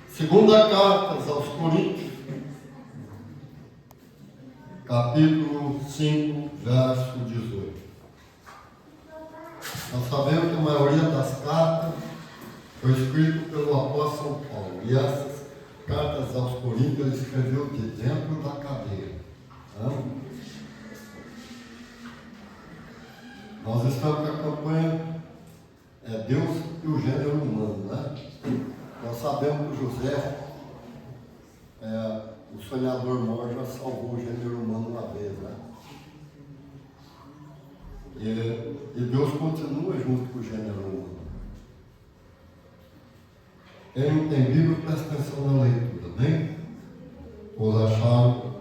Segunda carta aos Coríntios, capítulo 5, verso 18. Nós sabemos que a maioria das cartas foi escrita pelo apóstolo Paulo. E essas cartas aos Coríntios ele escreveu de dentro da cadeia. Nós estamos com a campanha Deus e o gênero humano, né? Nós sabemos que José, o sonhador maior, já salvou o gênero humano uma vez, né? E Deus continua junto com o gênero humano. Quem não tem Bíblia, presta atenção na leitura, bem? Todos acharam?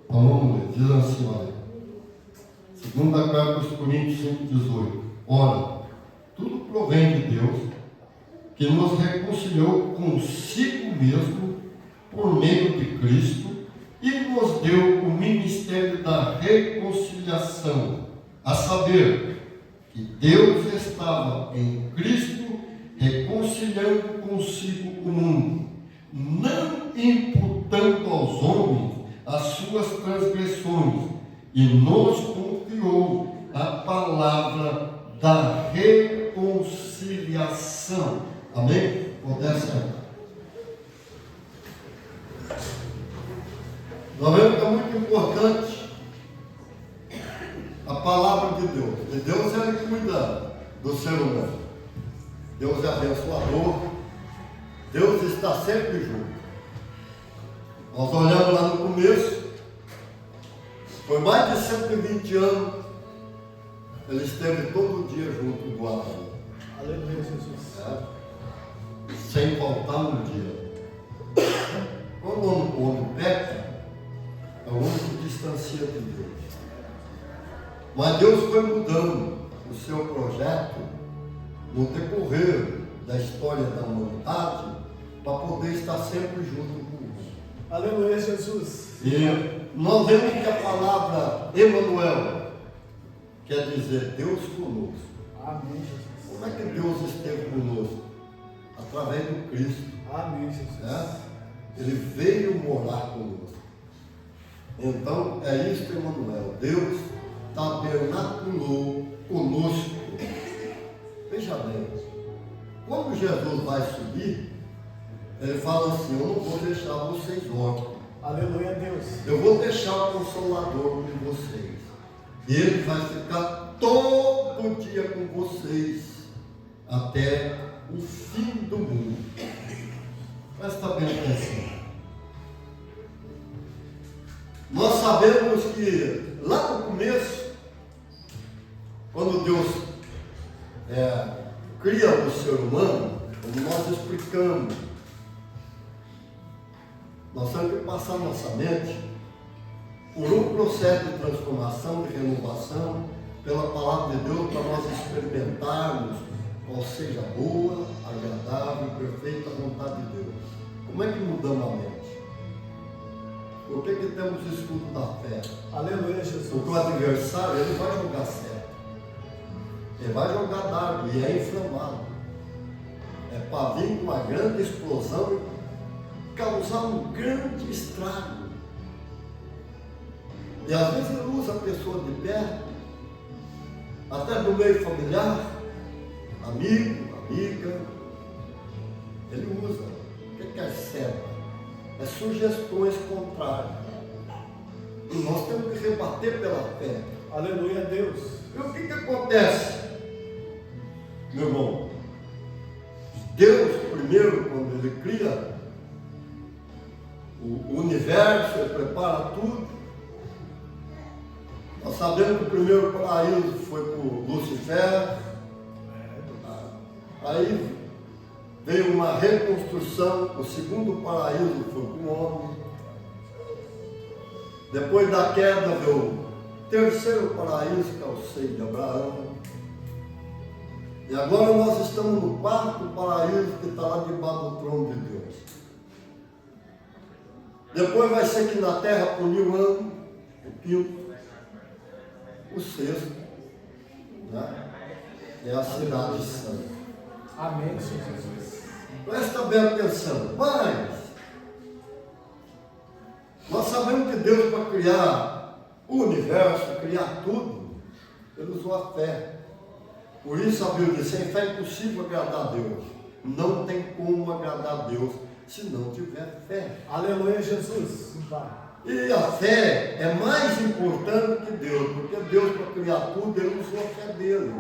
Então vamos ler. Diz assim, olha. Segunda carta aos Coríntios 5,18. Ora, tudo provém de Deus, que nos reconciliou consigo mesmo por meio de Cristo e nos deu o ministério da reconciliação, a saber, que Deus estava em Cristo reconciliando consigo o mundo, não imputando aos homens as suas transgressões, e nos confiou a palavra da reconciliação. Amém? Pode ser. Nós vemos que é muito importante a palavra de Deus. E Deus ele cuida do ser humano. Deus é abençoador. Deus está sempre junto. Nós olhamos lá no começo, foi mais de 120 anos, ele esteve todo dia junto do Abraão. Aleluia, Jesus. Sem faltar um dia. Quando o homem peca, é o homem que distancia de Deus. Mas Deus foi mudando o seu projeto no decorrer da história da humanidade para poder estar sempre junto com o homem. Aleluia, Jesus. E nós vemos que a palavra Emanuel quer dizer Deus conosco. Amém, Jesus. Como é que Deus esteve conosco? Através do Cristo. Amém, Jesus. Ele veio morar conosco. Então, é isso que Emanuel. Deus tabernaculou conosco. Veja bem, quando Jesus vai subir, ele fala assim: eu não vou deixar vocês órfãos. Aleluia, Deus. Eu vou deixar o Consolador com vocês. E ele vai ficar todo dia com vocês até o fim do mundo. Presta bem atenção. Nós sabemos que lá no começo, quando Deus cria o ser humano, como nós explicamos, nós temos que passar nossa mente por um processo de transformação, de renovação, pela palavra de Deus, para nós experimentarmos qual seja a boa, agradável e perfeita vontade de Deus. Como é que mudamos a mente? Por que temos o escudo da fé? Aleluia, Jesus. Porque o adversário, ele vai jogar certo. Ele vai jogar dardo e é inflamado. É para vir com uma grande explosão e causar um grande estrago. E às vezes ele usa a pessoa de perto, até do meio familiar, amigo, amiga. Ele usa. O que é certo? É sugestões contrárias. E nós temos que rebater pela fé. Aleluia, Deus. E o que acontece, meu irmão? Deus, primeiro, quando ele cria o universo, ele prepara tudo. Nós sabemos que o primeiro paraíso foi por Lucifer. Aí veio uma reconstrução, o segundo paraíso foi com o homem. Depois da queda veio o terceiro paraíso, que é o seio de Abraão. E agora nós estamos no quarto paraíso, que está lá debaixo do trono de Deus. Depois vai ser aqui na terra por 1000 anos, o quinto. O sexto, né? É a cidade santa. Amém, Senhor Jesus. Presta bem atenção. Mas, nós sabemos que Deus, para criar o universo, criar tudo, Ele usou a fé. Por isso a Bíblia diz, sem fé é impossível agradar a Deus. Não tem como agradar a Deus se não tiver fé. Aleluia, Jesus. Sim, Pai. E a fé é mais importante que Deus, porque Deus, para criar tudo, Ele usou a fé dele.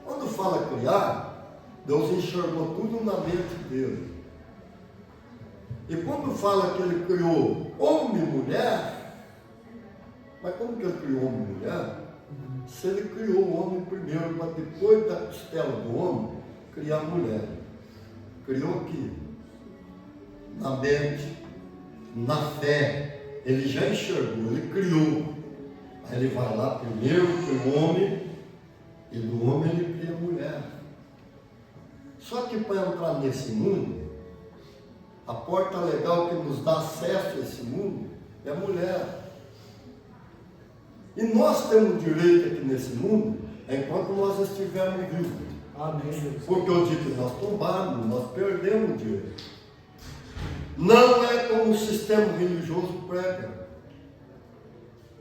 Quando fala criar, Deus enxergou tudo na mente dele. E quando fala que Ele criou homem e mulher, mas como que Ele criou homem e mulher? Se Ele criou o homem primeiro, para depois da costela do homem, criar a mulher. Criou aqui, na mente, na fé. Ele já enxergou, Ele criou. Aí Ele vai lá primeiro para o homem, e do homem Ele cria a mulher. Só que para entrar nesse mundo, a porta legal que nos dá acesso a esse mundo é a mulher. E nós temos direito aqui nesse mundo enquanto nós estivermos vivos. Amém, Deus. Porque eu digo que nós tombamos, nós perdemos o direito. Não é como o sistema religioso prega.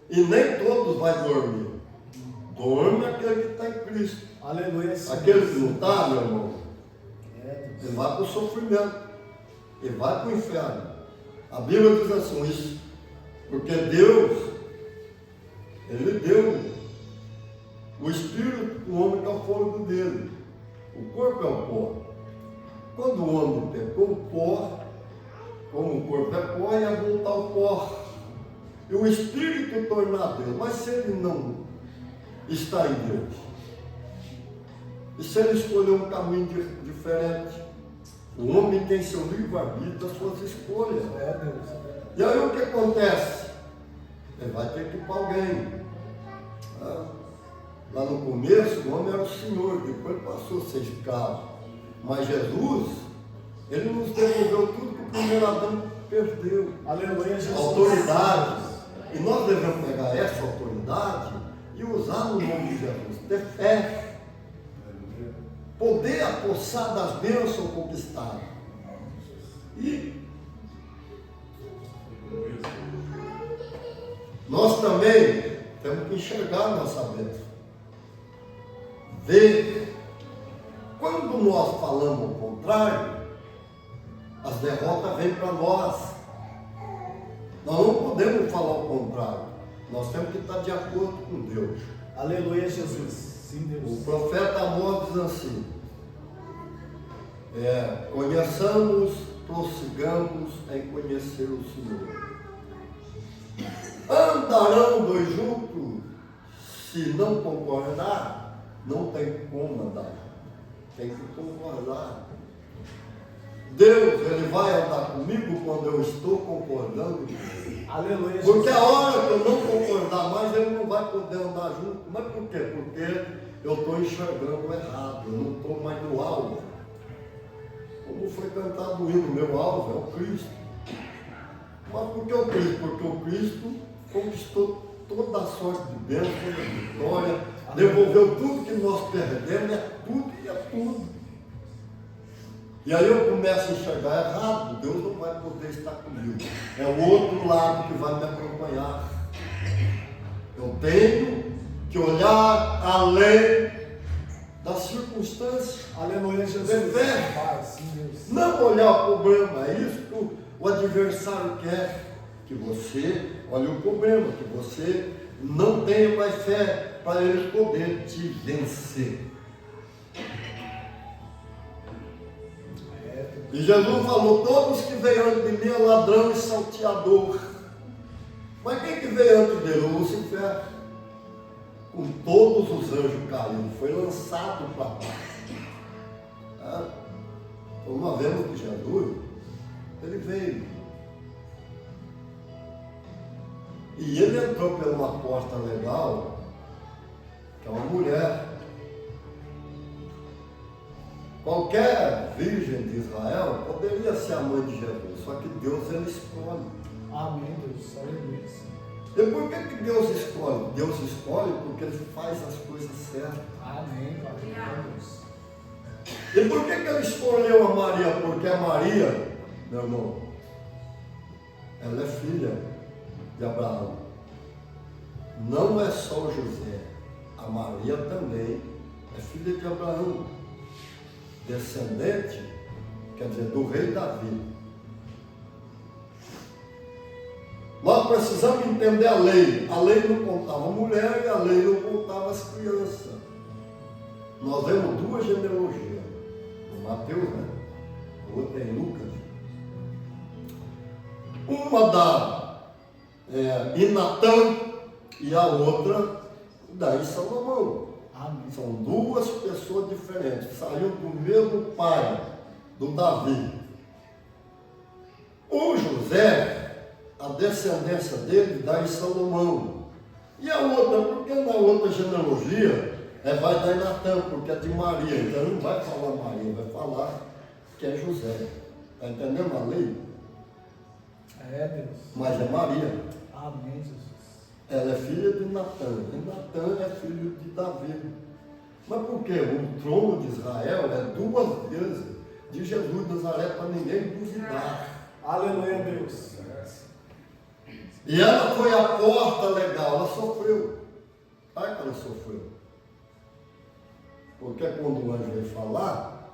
E nem todos vão dormir. Dorme aquele que está em Cristo. Aleluia, Senhor. Aquele que não está, meu irmão, Deus. ele vai para o sofrimento. Ele vai para o inferno. A Bíblia diz assim, isso. Porque Deus, Ele deu o espírito do homem que é o fôlego dele. O corpo é o pó. Quando o homem pecou, o pó, como o corpo é pó, ia voltar ao pó. E o espírito tornar Deus. Mas se ele não está em Deus, e se ele escolher um caminho diferente, o homem tem seu livre-arbítrio, as suas escolhas. Deus. E aí o que acontece? Ele vai ter que ir para alguém. Lá no começo, o homem era o Senhor, depois passou a ser escravo. Mas Jesus, Ele nos devolveu tudo que o primeiro Adão perdeu. Aleluia, Jesus. Autoridade. E nós devemos pegar essa autoridade e usar no nome de Jesus. Ter fé. Poder apossar das bênçãos conquistadas. E nós também temos que enxergar a nossa bênção. Ver. Quando nós falamos o contrário, as derrotas vêm para nós. Nós não podemos falar o contrário. Nós temos que estar de acordo com Deus. Aleluia, Jesus. Sim, Deus. O profeta Amós diz assim, conheçamos, prossigamos em conhecer o Senhor. Andarão dois juntos, se não concordar, não tem como andar. Tem que concordar. Deus, Ele vai andar comigo quando eu estou concordando com Ele. Aleluia, Jesus. Porque a hora que eu não concordar mais, Ele não vai poder andar junto. Mas por quê? Porque eu estou enxergando errado, eu não estou mais no alvo. Como foi cantado o hino, meu alvo é o Cristo. Mas por que o Cristo? Porque o Cristo conquistou toda a sorte de bênção, toda a vitória, devolveu tudo que nós perdemos, é tudo e é tudo. E aí eu começo a enxergar errado, Deus não vai poder estar comigo. É o outro lado que vai me acompanhar. Eu tenho que olhar além das circunstâncias. Aleluia, Jesus. Ter fé. Pai, sim, Deus. Não olhar o problema, é isso que o adversário quer. Que você olhe o problema, que você não tenha mais fé para ele poder te vencer. E Jesus falou, todos que veio antes de mim é ladrão e salteador. Mas quem que veio antes dele? O Lúcifer. Com todos os anjos caídos, foi lançado para baixo. Então nós vemos que Jesus, ele veio. E ele entrou por uma porta legal, que é uma mulher. Qualquer virgem de Israel poderia ser a mãe de Jesus, só que Deus, ele escolhe. Amém, Deus. Aleluia. E por que Deus escolhe? Deus escolhe porque ele faz as coisas certas. Amém, Pai. Deus. E por que ele escolheu a Maria? Porque a Maria, meu irmão, ela é filha de Abraão. Não é só o José. A Maria também é filha de Abraão. Descendente, quer dizer, do rei Davi. Nós precisamos entender a lei. A lei não contava a mulher e a lei não contava as crianças. Nós vemos duas genealogias. No Mateus, né? O outro é em Lucas. Uma da Inatã e a outra da Salomão. Amém. São duas pessoas diferentes. Saíram do mesmo pai, do Davi. O José, a descendência dele dá em Salomão. E a outra, porque na outra genealogia vai dar em Natã, porque é de Maria. Então não vai falar Maria, vai falar que é José. Está entendendo a lei? É, Deus. Mas é Maria. Amém, Jesus. Ela é filha de Natã. E Natã é filho de Davi. Mas por quê? O trono de Israel é duas vezes de Jesus de Nazaré para ninguém duvidar. Aleluia, Deus. E ela foi a porta legal, ela sofreu. Sabe que ela sofreu? Porque quando o anjo veio falar,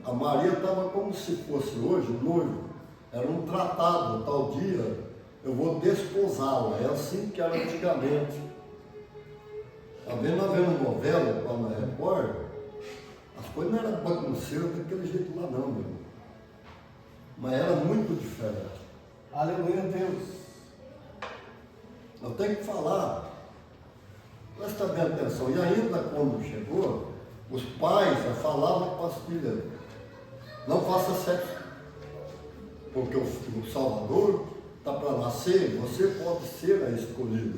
a Maria estava como se fosse hoje noivo. Era um tratado, tal dia eu vou desposá-la. É assim que era antigamente. Está vendo novela lá na Record? As coisas não eram bagunceiras daquele jeito lá não, meu irmão. Mas era muito diferente. Aleluia, Deus. Eu tenho que falar. Presta bem atenção. E ainda quando chegou, os pais já falavam para as filhas, não faça sexo. Porque o Salvador está para nascer, você pode ser a escolhida.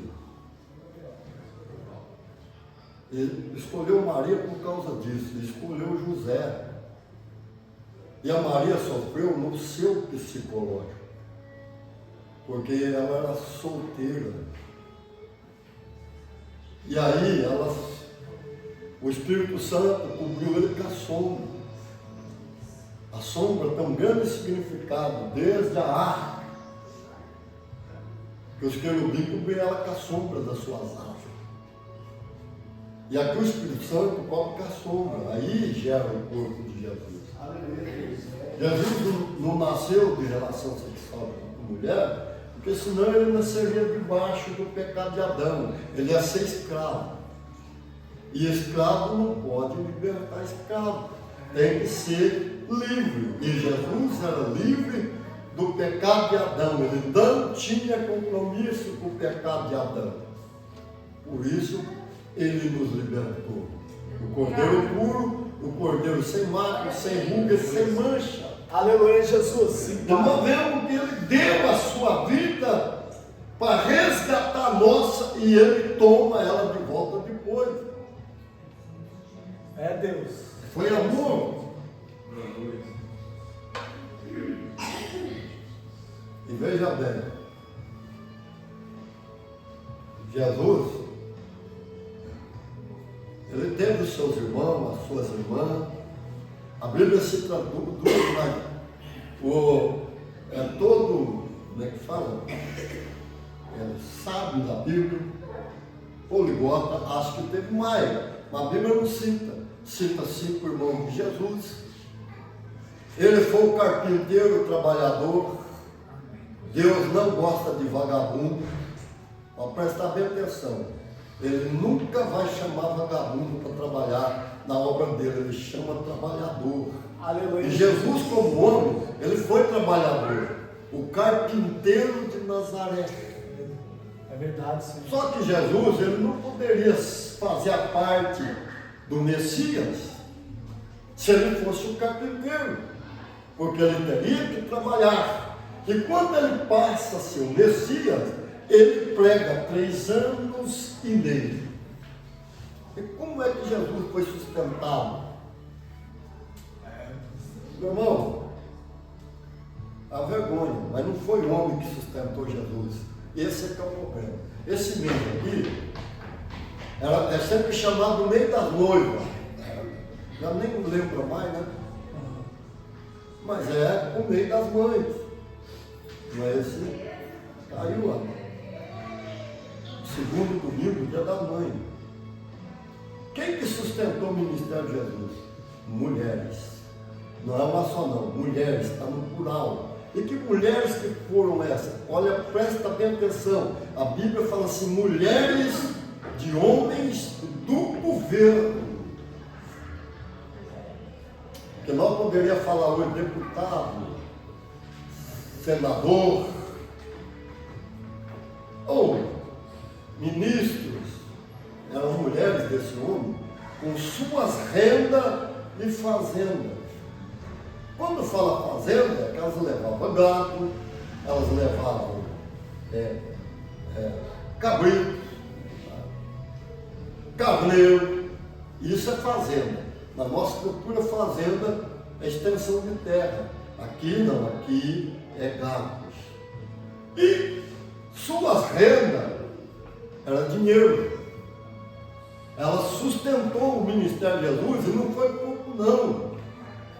Ele escolheu Maria por causa disso, ele escolheu José. E a Maria sofreu no seu psicológico, porque ela era solteira. E aí o Espírito Santo cobriu ele com a sombra. A sombra tem um grande significado, desde a arca, que os querubins cobriram ela com a sombra das suas asas. E aqui o Espírito Santo cobre com a sombra, aí gera o corpo de Jesus. Aleluia, Deus. Jesus não nasceu de relação sexual com mulher, porque senão ele nasceria debaixo do pecado de Adão. Ele ia ser escravo. E escravo não pode libertar escravo. Tem que ser livre. E Jesus era livre do pecado de Adão. Ele não tinha compromisso com o pecado de Adão. Por isso, ele nos libertou. O cordeiro puro, o cordeiro sem mácula, sem ruga, sem mancha. Aleluia, Jesus. Então nós vemos que ele deu a sua vida para resgatar a nossa e ele toma ela de volta depois. É, Deus. Foi amor. E veja bem, Jesus, ele teve os seus irmãos, as suas irmãs. A Bíblia se traduz, mas todo, como é que fala? Sábio da Bíblia, poliglota, acho que teve mais, mas a Bíblia não cita. Cita 5 irmãos de Jesus. Ele foi o carpinteiro, o trabalhador. Deus não gosta de vagabundo. Para prestar bem atenção. Ele nunca vai chamar vagabundo para trabalhar na obra dele. Ele chama trabalhador. Aleluia. E Jesus, como homem, ele foi trabalhador. O carpinteiro de Nazaré. É verdade, Senhor. Só que Jesus, ele não poderia fazer a parte do Messias se ele fosse o carpinteiro, porque ele teria que trabalhar. E quando ele passa a ser o Messias, ele prega 3 anos e meio. E como é que Jesus foi sustentado? Meu irmão, a vergonha, mas não foi o homem que sustentou Jesus. Esse é que é o problema. Esse mês aqui é sempre chamado o mês das noivas. Já nem lembra mais, né? Mas é o meio das mães. Não é esse? Caiu lá. Segundo domingo, dia da mãe. Quem que sustentou o ministério de Jesus? Mulheres. Não é uma só não, mulheres, está no plural. E que mulheres que foram essas? Olha, presta bem atenção. A Bíblia fala assim, mulheres de homens do governo. Porque nós poderíamos falar hoje deputado, senador, ou ministros, eram mulheres desse homem, com suas rendas e fazendas. Quando fala fazenda, é que elas levavam gado, elas levavam cabrito, carneiro, isso é fazenda. Na nossa cultura, fazenda é extensão de terra. Aqui não, aqui é gados. E suas rendas era dinheiro. Ela sustentou o ministério de Jesus e não foi pouco não.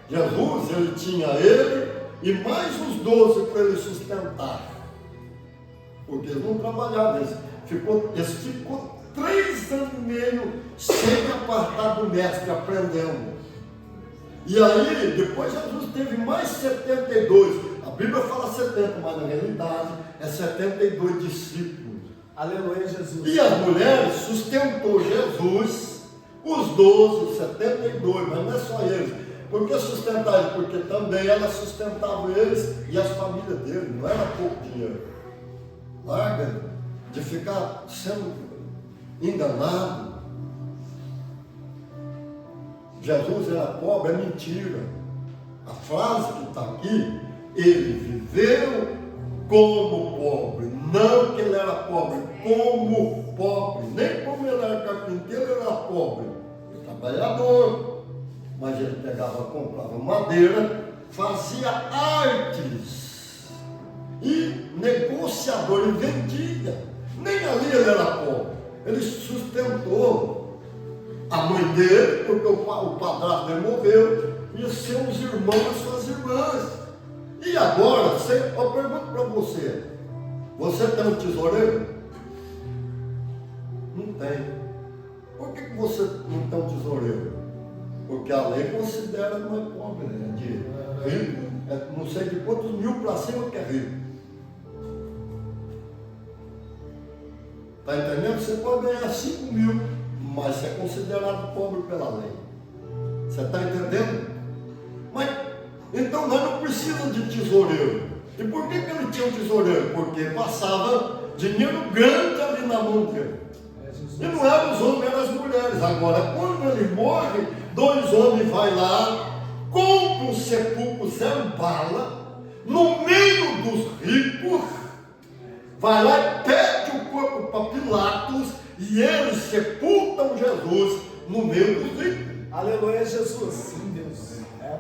Jesus, ele tinha ele e mais os 12 para ele sustentar. Porque eles não trabalhavam, eles ficou 3 anos e meio sem apartar do mestre, aprendendo. E aí, depois Jesus teve mais 72. A Bíblia fala 70, mas na realidade é 72 discípulos. Aleluia, Jesus. E as mulheres sustentou Jesus, os 12, os 72, mas não é só eles. Por que sustentar eles? Porque também ela sustentava eles e as famílias deles, não era pouco dinheiro. Larga de ficar sendo enganado. Jesus era pobre, é mentira. A frase que está aqui, ele viveu como pobre, não que ele era pobre, como pobre, nem como ele era carpinteiro, ele era pobre, trabalhador, mas ele pegava, comprava madeira, fazia artes e negociador, ele vendia, nem ali ele era pobre, ele sustentou a mãe dele, porque o padrasto dele morreu, e seus irmãos e suas irmãs. E agora, eu pergunto para você, você tem um tesoureiro? Não tem. Por que você não tem um tesoureiro? Porque a lei considera não é pobre, né? De rico, não sei de quantos mil para cima que é rico. Está entendendo? Você pode ganhar 5 mil, mas você é considerado pobre pela lei. Você está entendendo? Mas, então nós não precisamos de tesoureiro. E por que ele tinha um tesoureiro? Porque passava dinheiro grande ali na mão dele. E não eram os homens, eram as mulheres. Agora, quando ele morre, 2 homens vão lá, compram um sepulcro zero bala, no meio dos ricos, vai lá e pede o corpo para Pilatos, e eles sepultam Jesus no meio dos ricos. Aleluia, Jesus. Sim, Deus. Pai.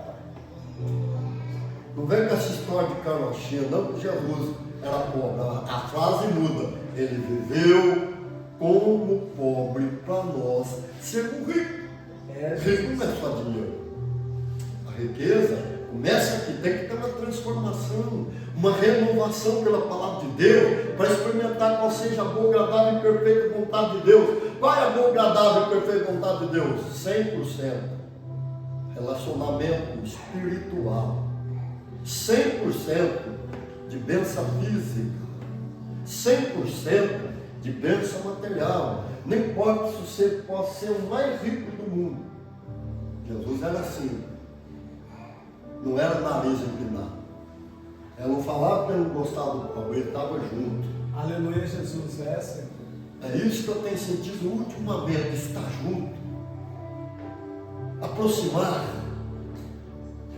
Não vem com essa história de carochinha, não, que Jesus era pobre. A frase muda. Ele viveu como pobre para nós sermos ricos. Rico não é só dinheiro. A riqueza começa aqui, tem que ter uma transformação, uma renovação pela palavra de Deus, para experimentar qual seja a boa, agradável e perfeita vontade de Deus. Qual é a boa, agradável e perfeita vontade de Deus? 100% relacionamento espiritual, 100% de bênção física, 100% de bênção material. Não importa se você pode ser o mais rico do mundo. Jesus era assim. Não era nariz empinado. Ela não falava que ele não gostava do pobre, ele estava junto. Aleluia, Jesus. Senhor. É isso que eu tenho sentido ultimamente, estar junto. Aproximar.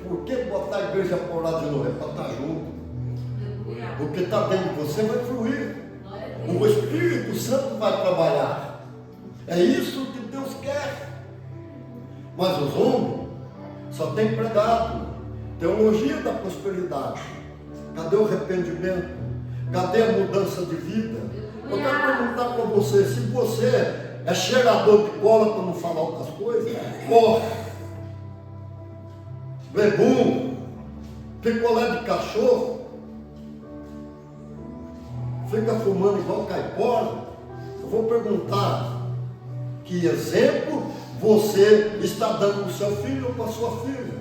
Por que botar a igreja por lá de novo? É para estar junto. O que está dentro de você vai fluir. O Espírito Santo vai trabalhar. É isso que Deus quer. Mas os homens só têm pregado teologia da prosperidade. Cadê o arrependimento? Cadê a mudança de vida? Eu quero perguntar para você, se você é cheirador de cola para não falar outras coisas, corre. bebum, picolé de cachorro, fica fumando igual caipora. Eu vou perguntar, que exemplo você está dando para o seu filho ou para a sua filha?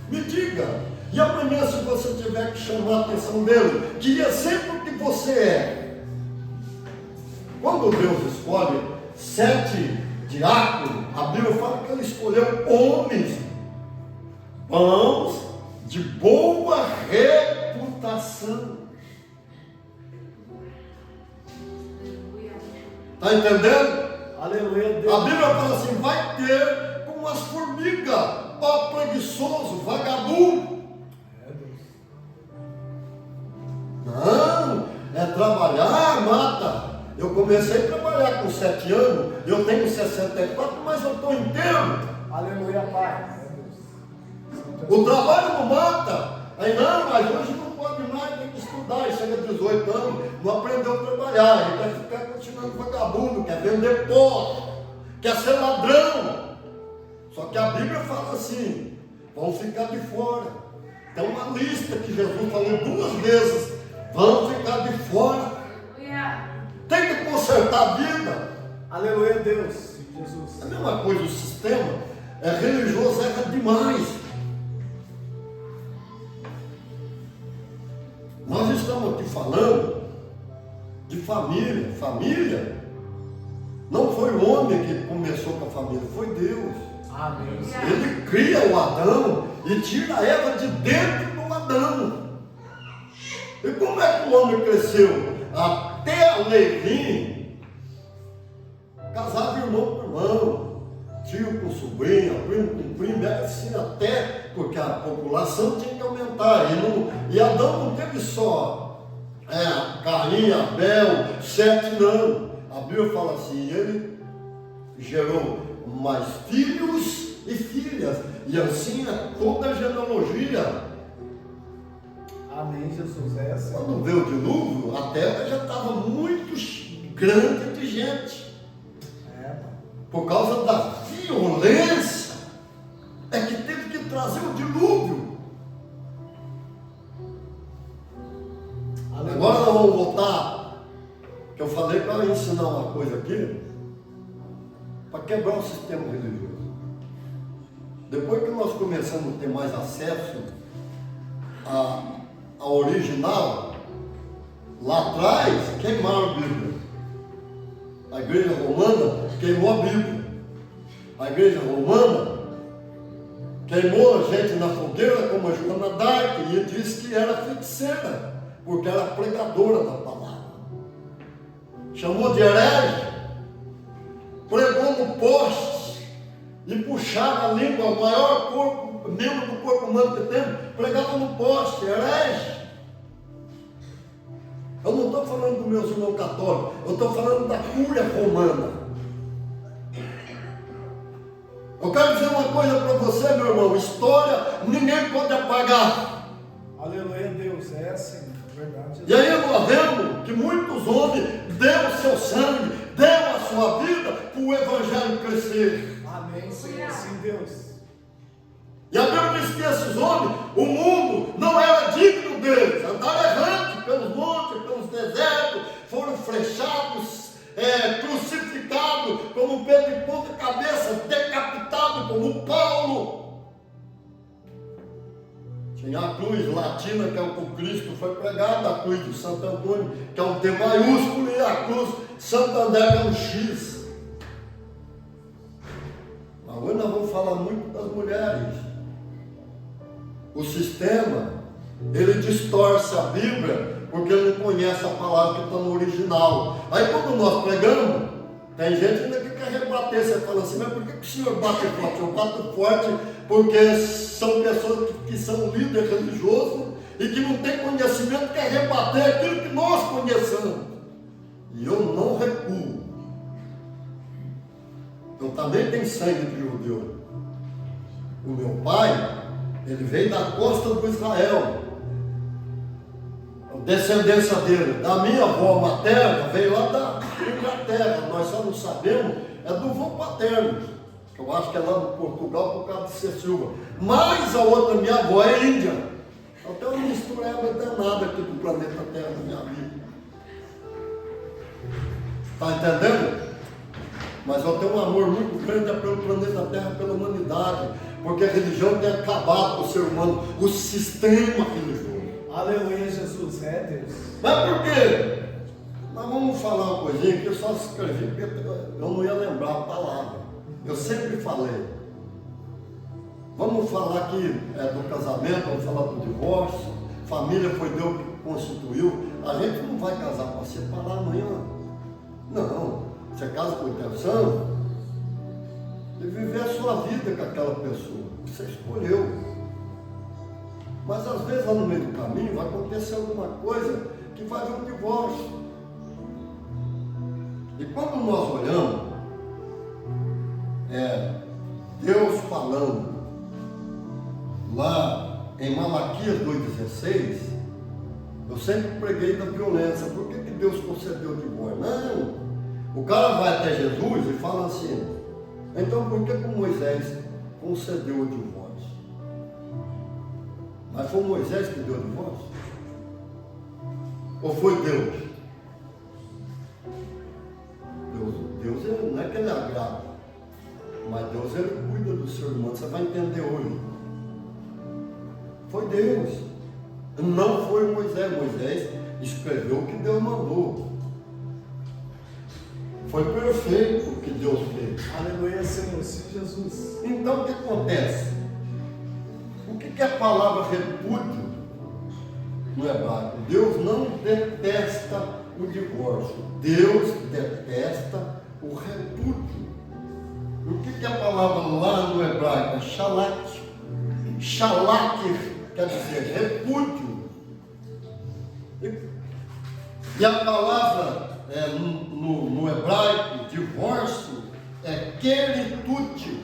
Me diga. E amanhã, se você tiver que chamar a atenção dele, que exemplo que você é? Quando Deus escolhe 7 diáconos, a Bíblia fala que ele escolheu homens bons, de boa reputação. Está entendendo? Aleluia, A Deus. Bíblia fala assim, vai ter como as formigas, ó preguiçoso, vagabundo. É, Deus. Não, é trabalhar, mata. Eu comecei a trabalhar com 7 anos, eu tenho 64, mas eu estou inteiro. Aleluia, Pai. É, Deus. O trabalho não mata. Aí não, mas hoje não pode mais, tem que estudar. E chega a 18 anos, não aprendeu a trabalhar. Ele vai ficar continuando vagabundo, quer vender pó, quer ser ladrão. Só que a Bíblia fala assim, vão ficar de fora. Tem uma lista que Jesus falou 2 vezes, vão ficar de fora. Tem que consertar a vida. Aleluia, Deus. Jesus. É a mesma coisa, o sistema é religioso, erra demais. Nós estamos aqui falando de família. Família não foi o homem que começou com a família, foi Deus. Amém. Ele cria o Adão e tira a Eva de dentro do Adão. E como é que o homem cresceu? Até a lei vir, casava irmão com irmão, tio com sobrinha, primo com primo, era assim até, porque a população tinha que aumentar. E Adão não teve só Caim, Abel, 7 não. A Bíblia fala assim, ele gerou mais filhos e filhas, e assim é toda a genealogia. Amém, Jesus. É assim. Quando veio o dilúvio, a terra já estava muito grande de gente. É, Pai. Por causa da violência, é que teve que trazer o dilúvio. Aleluia. Agora nós vamos voltar, que eu falei para ensinar uma coisa aqui, para quebrar o sistema religioso. Depois que nós começamos a ter mais acesso a original, lá atrás queimaram a Bíblia. A igreja romana queimou a Bíblia. A igreja romana queimou a gente na fogueira como a Joana d'Arc e disse que era feiticeira, porque era pregadora da palavra. Chamou de herege, pregou no poste e puxava a língua, o maior membro do corpo humano que tem, pregava no poste, herege. Eu não estou falando dos meus irmãos católicos, eu estou falando da cúria romana. Eu quero dizer uma coisa para você, meu irmão, história ninguém pode apagar. Aleluia, Deus. É assim. Verdade. E aí nós vemos que muitos homens deram seu sangue, deram a sua vida para o evangelho crescer. Amém, Senhor. Sim, Deus. E a Bíblia diz que esses homens, o mundo não era digno deles, andaram errante pelos montes, pelos desertos, foram flechados, crucificados como Pedro de ponta cabeça, decapitado como Paulo. Tinha a cruz latina, que é o que o Cristo foi pregado, a cruz de Santo Antônio, que é um T maiúsculo, e a cruz de Santo André, que é um X. Mas hoje nós vamos falar muito das mulheres. O sistema, ele distorce a Bíblia, porque ele não conhece a palavra que está no original. Aí quando nós pregamos, tem gente ainda que quer rebater, você fala assim, mas por que o senhor bate forte? Eu bato forte porque são pessoas que são líderes religiosos e que não têm conhecimento, quer rebater aquilo que nós conhecemos. E eu não recuo. Eu também tenho sangue de judeu. O meu pai, ele veio da costa do Israel. A descendência dele, da minha avó materna, veio lá da Inglaterra. Nós só não sabemos, é do avô paterno. Eu acho que é lá no Portugal por causa de ser Silva. Mas a outra, minha avó, é índia. Eu tenho uma mistureba danada aqui do planeta Terra na minha vida. Está entendendo? Mas eu tenho um amor muito grande pelo planeta Terra, pela humanidade. Porque a religião tem acabado com o ser humano, o sistema religioso. Aleluia, Jesus. É Deus. Mas por quê? Nós vamos falar uma coisinha que eu só escrevi porque eu não ia lembrar a palavra. Eu sempre falei. Vamos falar aqui do casamento, vamos falar do divórcio. Família foi Deus que constituiu. A gente não vai casar para separar amanhã. Não. Você casa com intenção de viver a sua vida com aquela pessoa que você escolheu. Mas às vezes lá no meio do caminho vai acontecer alguma coisa que vai haver um divórcio. E quando nós olhamos, Deus falando lá em Malaquias 2,16, eu sempre preguei da violência. Por que Deus concedeu o divórcio? Não. O cara vai até Jesus e fala assim, então por que Moisés concedeu o divórcio? Mas foi Moisés que deu o divórcio? Ou foi Deus? Deus não é que ele agrada, mas Deus ele cuida do ser humano, você vai entender hoje. Foi Deus, não foi Moisés. Moisés escreveu o que Deus mandou. Foi perfeito o que Deus fez. Aleluia, Senhor. Sim, Jesus. Então o que acontece? O que é a palavra repúdio no hebraico? Deus não detesta o divórcio. Deus detesta o repúdio. O que é a palavra lá no hebraico? É shalak. Shalak quer dizer repúdio. E a palavra no hebraico, divórcio, é queritúdio.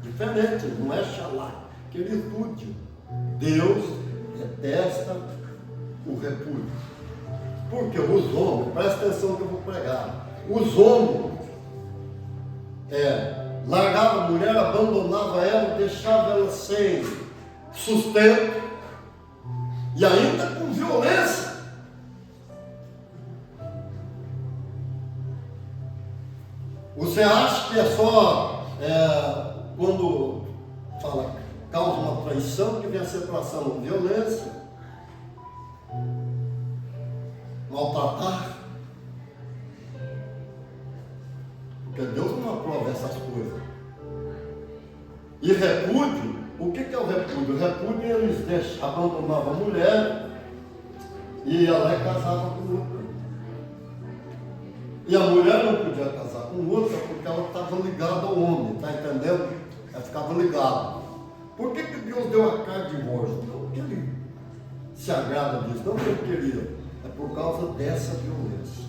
Diferente, não é shalak, queritúdio. Deus detesta o repúdio. Porque os homens, presta atenção que eu vou pregar, os homens largavam a mulher, abandonavam ela, deixavam ela sem sustento e ainda com violência. Você acha que é só quando fala causa uma traição que vem a separação? Violência, maltratar. Porque Deus não aprova essas coisas. E repúdio, o que é o repúdio? O repúdio eles abandonavam a mulher e ela casava com outra. E a mulher não podia casar com outra porque ela estava ligada ao homem, está entendendo? Ela ficava ligada. Por que Deus deu a carta de divórcio? Não porque ele se agrada disso, não porque ele queria. É por causa dessa violência.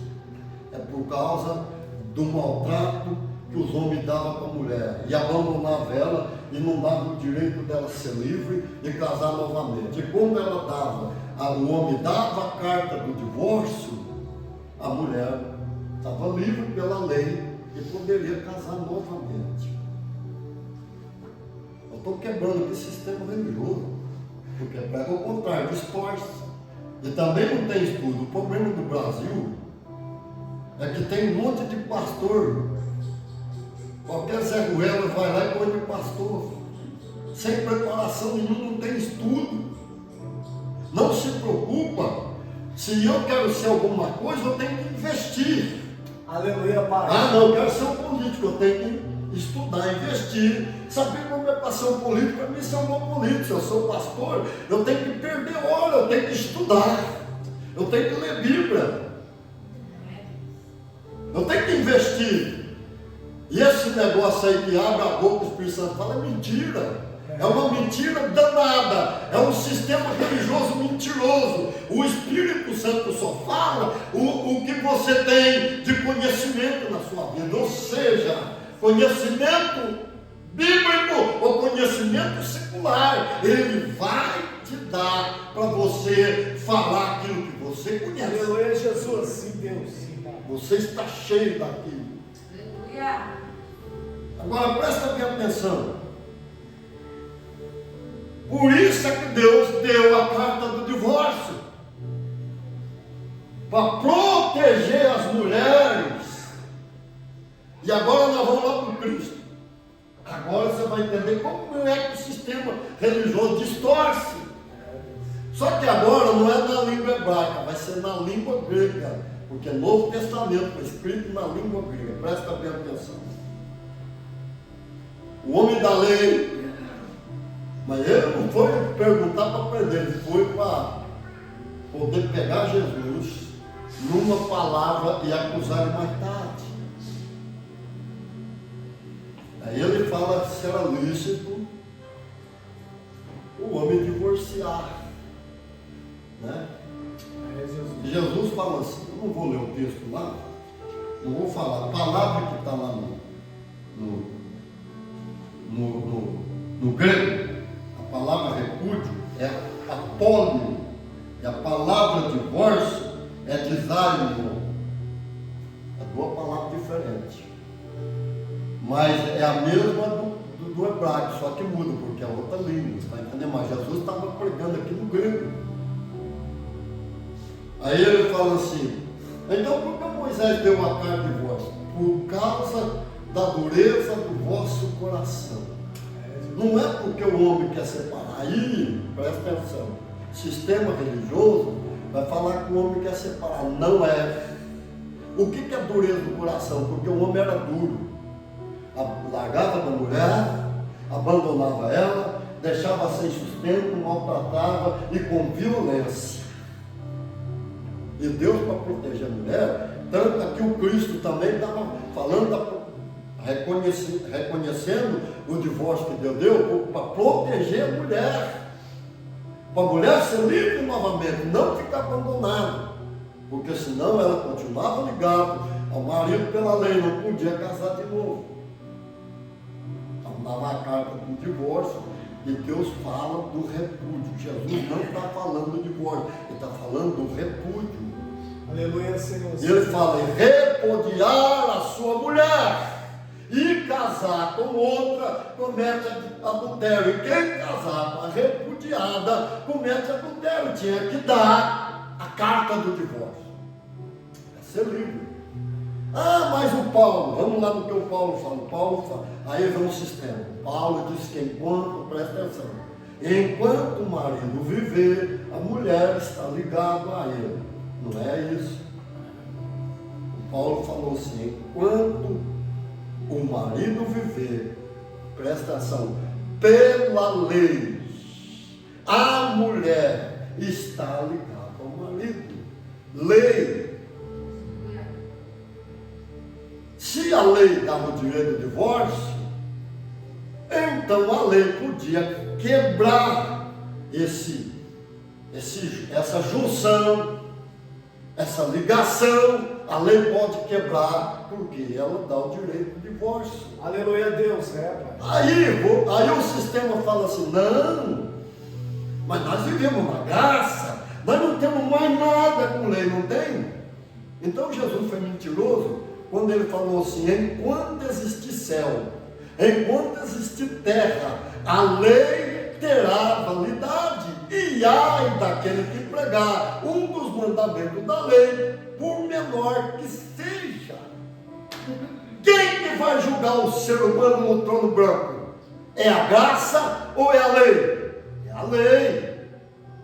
É por causa do maltrato que os homens davam para a mulher. E abandonavam ela e não davam o direito dela ser livre e casar novamente. E quando ela dava, o homem dava a carta do divórcio, a mulher estava livre pela lei e poderia casar novamente. Eu estou quebrando esse sistema religioso, porque prega o contrário, distorce. E também não tem estudo. O problema do Brasil é que tem um monte de pastor. Qualquer Zé Ruela vai lá e põe de pastor. Sem preparação nenhuma, não tem estudo. Não se preocupa. Se eu quero ser alguma coisa, eu tenho que investir. Aleluia, Pai. Ah, não, eu quero ser um político, eu tenho que estudar, investir. Saber como é para ser um político, para mim ser um bom político. Se eu sou pastor, eu tenho que perder hora, eu tenho que estudar. Eu tenho que ler Bíblia. Eu tenho que investir. E esse negócio aí que abre a boca, o Espírito Santo fala, é mentira. É uma mentira danada. É um sistema religioso mentiroso. O Espírito Santo só fala o que você tem de conhecimento na sua vida. Ou seja, conhecimento bíblico ou conhecimento secular. Ele vai te dar para você falar aquilo que você conhece. Aleluia, Jesus. Sim, Deus. Sim, Pai. Você está cheio daquilo. Aleluia. Agora presta bem atenção. Por isso é que Deus deu a carta do divórcio. Para proteger as mulheres. E agora nós vamos lá para o Cristo. Agora você vai entender como é que o sistema religioso distorce. Só que agora não é na língua hebraica, vai ser na língua grega. Porque o Novo Testamento foi escrito na língua grega. Presta bem atenção. O homem da lei, mas ele não foi perguntar para aprender, ele foi para poder pegar Jesus numa palavra e acusar ele mais tarde. Aí ele fala se era lícito o homem divorciar, né? E Jesus fala assim, eu não vou ler o texto lá, não vou falar, a palavra que está lá no grego, a palavra repúdio é apólio, e a palavra divórcio é desaimo. É duas palavras diferentes, mas é a mesma do hebraico, só que muda, porque é outra língua, está entendendo? Mas Jesus estava pregando aqui no grego. Aí ele fala assim, então por que Moisés deu a carta de divórcio? Por causa da dureza do vosso coração. Não é porque o homem quer separar. Aí, presta atenção, sistema religioso vai falar que o homem quer separar. Não é. O que é dureza do coração? Porque o homem era duro. Largava da mulher, abandonava ela, deixava sem sustento, maltratava e com violência. E Deus, para proteger a mulher, tanto que o Cristo também estava falando, reconhecendo o divórcio que Deus deu, para proteger a mulher. Para a mulher ser livre novamente, não ficar abandonada. Porque senão ela continuava ligada ao marido pela lei, não podia casar de novo. Então dava a carta do divórcio. E Deus fala do repúdio. Jesus não está falando do divórcio, ele está falando do repúdio. Aleluia, Senhor. Ele fala em repudiar a sua mulher e casar com outra, comete adultério. E quem casar com a repudiada, comete adultério. Tinha que dar a carta do divórcio. É ser livre. Ah, mas o Paulo, vamos lá no que o Paulo fala. Aí vem um sistema. Paulo diz que enquanto, presta atenção, enquanto o marido viver, a mulher está ligada a ele. Não é isso. O Paulo falou assim, enquanto o marido viver, presta atenção, pela lei, a mulher está ligada ao marido. Lei. Se a lei dava o direito do divórcio, então a lei podia quebrar essa junção, essa ligação. A lei pode quebrar, porque ela dá o direito do divórcio. Aleluia, Deus, Pai. Aí o sistema fala assim, não, mas nós vivemos uma graça, nós não temos mais nada com lei, não tem? Então Jesus foi mentiroso quando ele falou assim, enquanto existir céu, enquanto existir terra, a lei terá validade. E ai daquele que pregar um dos mandamentos da lei, por menor que seja. Quem que vai julgar o ser humano no trono branco? É a graça ou é a lei? É a lei.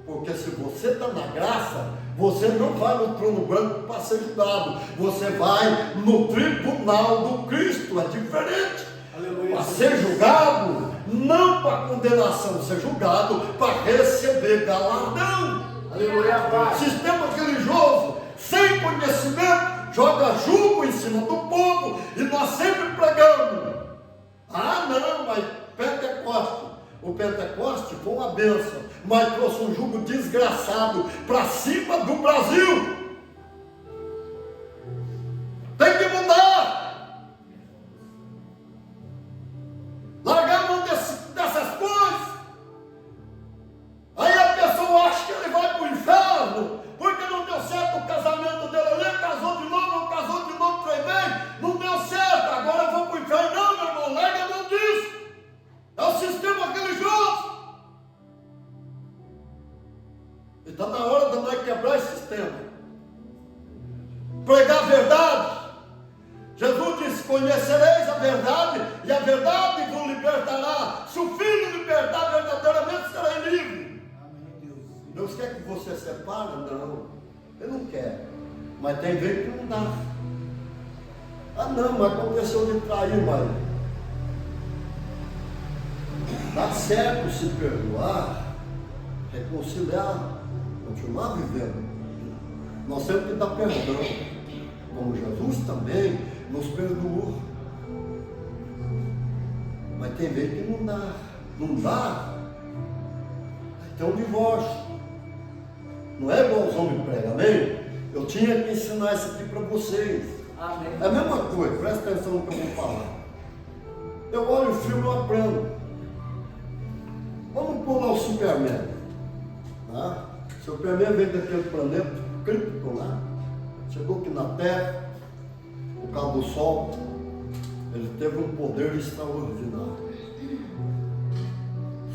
Porque se você está na graça, você não vai no trono branco para ser julgado. Você vai no tribunal do Cristo. É diferente. Aleluia. Para ser julgado, não para condenação, ser julgado para receber galardão. Aleluia, Pai. Sistema religioso, sem conhecimento, joga jugo em cima do povo. E nós sempre pregamos. Ah, não, mas Pentecoste. O Pentecoste foi uma bênção, mas trouxe um jugo desgraçado para cima do Brasil. Tem que mudar. Largar a mão dessas coisas. Aí a pessoa acha que ele vai para o inferno, porque não deu certo o casamento dele. Ele casou de novo 3 vezes, não deu certo, agora eu vou para o inferno. Não, meu irmão, larga sistema religioso. E está na hora de nós quebrar esse sistema. Pregar a verdade. Jesus disse: conhecereis a verdade, e a verdade vos libertará. Se o Filho libertar, verdadeiramente será livre. Deus quer que você separe? Não, Ele não quer. Mas tem vezes que não dá. Ah não, mas aconteceu de trair, mas dá certo se perdoar, reconciliar, continuar vivendo. Nós temos que dar perdão, como Jesus também nos perdoou. Mas tem vezes que não dá. Não dá. Então o divórcio. Não é igual os homens pregam, amém? Eu tinha que ensinar isso aqui para vocês. Amém. É a mesma coisa, presta atenção no que eu vou falar. Eu olho o filme e eu aprendo. Vamos pular o Superman. Tá? O Superman veio daquele planeta Krypton lá. Chegou aqui na Terra, por causa do Sol. Ele teve um poder extraordinário.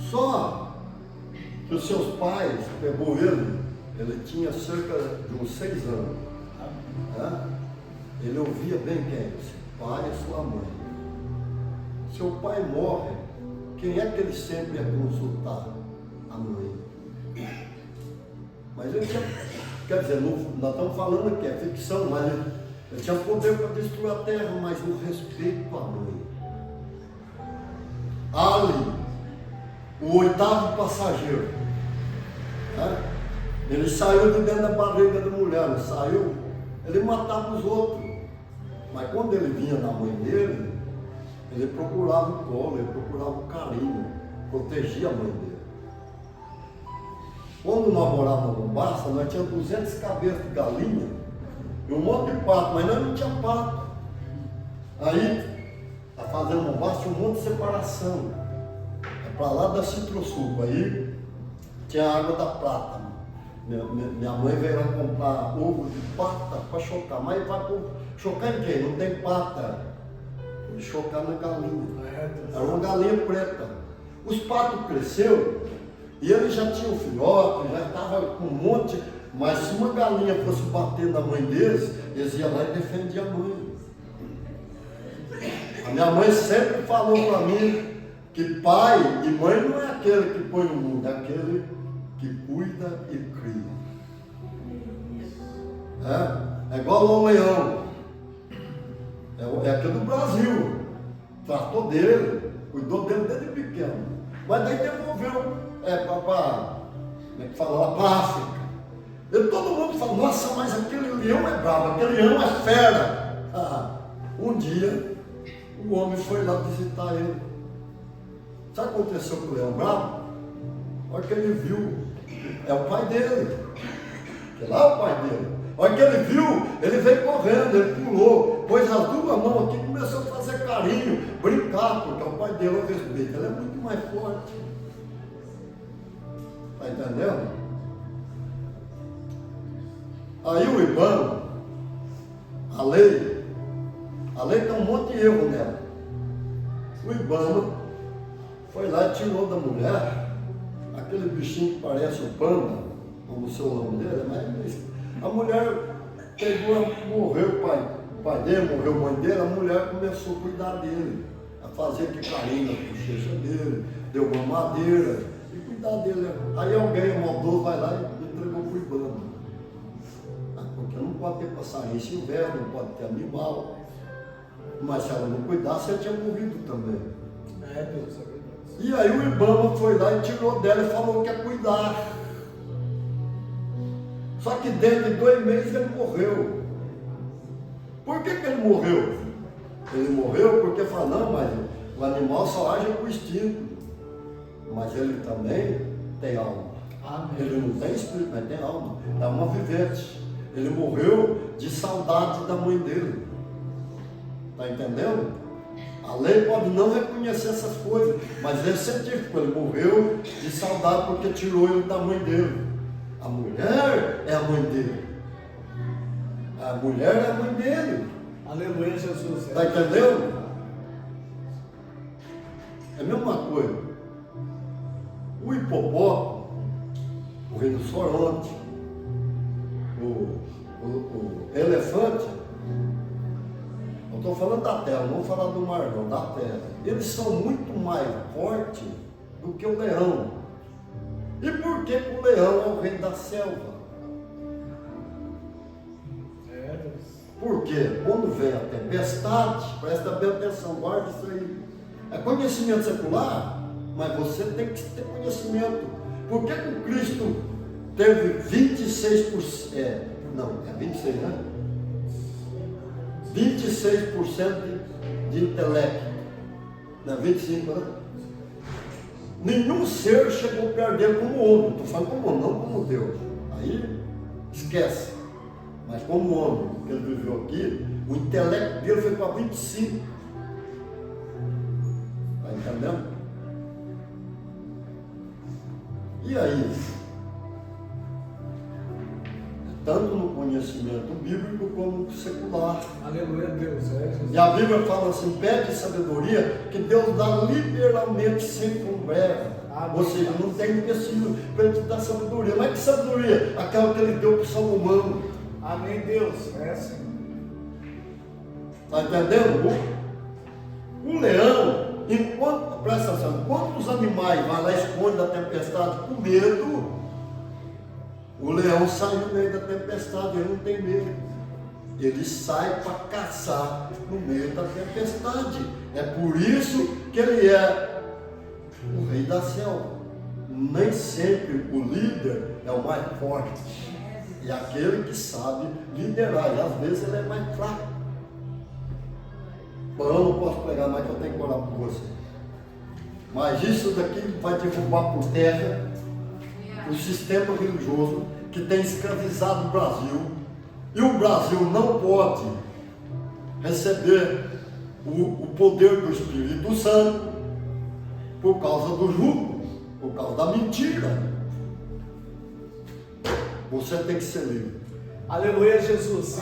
Só que os seus pais pegou ele tinha cerca de uns 6 anos. Tá? Ele ouvia bem quem? Seu pai e sua mãe. Seu pai morre, quem é que ele sempre ia consultar? A mãe. Mas ele tinha, quer dizer, nós estamos falando aqui, é ficção, mas ele tinha poder para destruir a terra, mas no respeito à mãe. Ali, o 8º passageiro, né? Ele saiu de dentro da barriga da mulher, não saiu? Ele matava os outros. Mas quando ele vinha na mãe dele, ele procurava o colo, ele procurava o carinho, protegia a mãe dele. Quando nós morávamos no Barça, nós tínhamos 200 cabeças de galinha e um monte de pato, mas nós não tínhamos pato. Aí, a fazenda no Barça tinha um monte de separação. É para lá da Citrosul, aí tinha a água da prata. Minha mãe veio lá comprar ovo de pata para chocar, mas vai chocar em quem? Não tem pata. Ele chocar na galinha. Era uma galinha preta. Os patos cresceram e eles já tinham filhote, já estavam com um monte, mas se uma galinha fosse bater na mãe deles, eles iam lá e defendiam a mãe. A minha mãe sempre falou para mim que pai e mãe não é aquele que põe no mundo, é aquele que cuida e cria. É igual ao leão. É aquele do Brasil. Tratou dele, cuidou dele desde pequeno. Mas daí devolveu como é que fala lá, para a África. E todo mundo fala, nossa, mas aquele leão é bravo, aquele leão é fera. Um dia, o homem foi lá visitar ele. Sabe o que aconteceu com o leão bravo? Olha que ele viu. É o pai dele. Que lá é o pai dele. Olha que ele viu, ele veio correndo, ele pulou, pôs as 2 mãos aqui e começou a fazer carinho, brincar, porque o pai dele, eu respeito, ele é muito mais forte. Está entendendo? Aí o IBAMA, a lei tem um monte de erro nela. O IBAMA foi lá e tirou da mulher aquele bichinho que parece o panda, como o seu nome dele, mas a mulher pegou, morreu o pai dele, morreu a mãe dele, a mulher começou a cuidar dele, a fazer que carinho na bochecha dele, deu mamadeira e cuidar dele. Aí alguém, um maldoso, vai lá e entregou para o IBAMA. Porque não pode ter passarinho silvestre, não pode ter animal. Mas se ela não cuidasse, ela tinha morrido também. É, Deus, é verdade. E aí o IBAMA foi lá e tirou dela e falou que ia cuidar. Só que dentro de 2 meses ele morreu. Por que ele morreu? Ele morreu porque falou, não, mas o animal só age com instinto. Mas ele também tem alma. Amém. Ele não tem espírito, mas tem alma. É uma vivente. Ele morreu de saudade da mãe dele. Está entendendo? A lei pode não reconhecer essas coisas, mas é científico. Ele morreu de saudade porque tirou ele da mãe dele. A mulher é a mãe dele. A mulher é a mãe dele. Aleluia, Jesus. Está entendendo? É a mesma coisa. O hipopótamo, o rinoceronte, o elefante, eu estou falando da terra, não vou falar do mar não, da terra. Eles são muito mais fortes do que o leão. E por que o leão é o rei da selva? Porque quando vem a tempestade, presta bem atenção, guarda isso aí. É conhecimento secular, mas você tem que ter conhecimento. Por que o Cristo teve 26%, não, é 26, né? 26% de intelecto. Não é 25, né? Nenhum ser chegou perto dele como homem. Estou falando como homem, não como Deus. Aí esquece. Mas como homem, que ele viveu aqui, o intelecto dele foi para 25. Está entendendo? E aí? Tanto no conhecimento bíblico como no secular. Aleluia, Deus. E a Bíblia fala assim, pede sabedoria, que Deus dá liberalmente sem conversa. Ou seja, não tem empecilho para ele te dar sabedoria. Mas que sabedoria? Aquela que ele deu para o Salomão. Amém, Deus. É assim. Está entendendo? O leão, enquanto, presta atenção, enquanto os animais vão lá e escondem da tempestade com medo, o leão sai no meio da tempestade, ele não tem medo. Ele sai para caçar no meio da tempestade. É por isso que ele é o rei da selva. Nem sempre o líder é o mais forte. É aquele que sabe liderar. E às vezes ele é mais fraco. Bom, eu não posso pregar mais, que eu tenho que orar por você. Mas isso daqui vai derrubar por terra o sistema religioso que tem escravizado o Brasil. E o Brasil não pode receber o poder do Espírito Santo por causa do jugo, por causa da mentira. Você tem que ser livre. Aleluia, Jesus.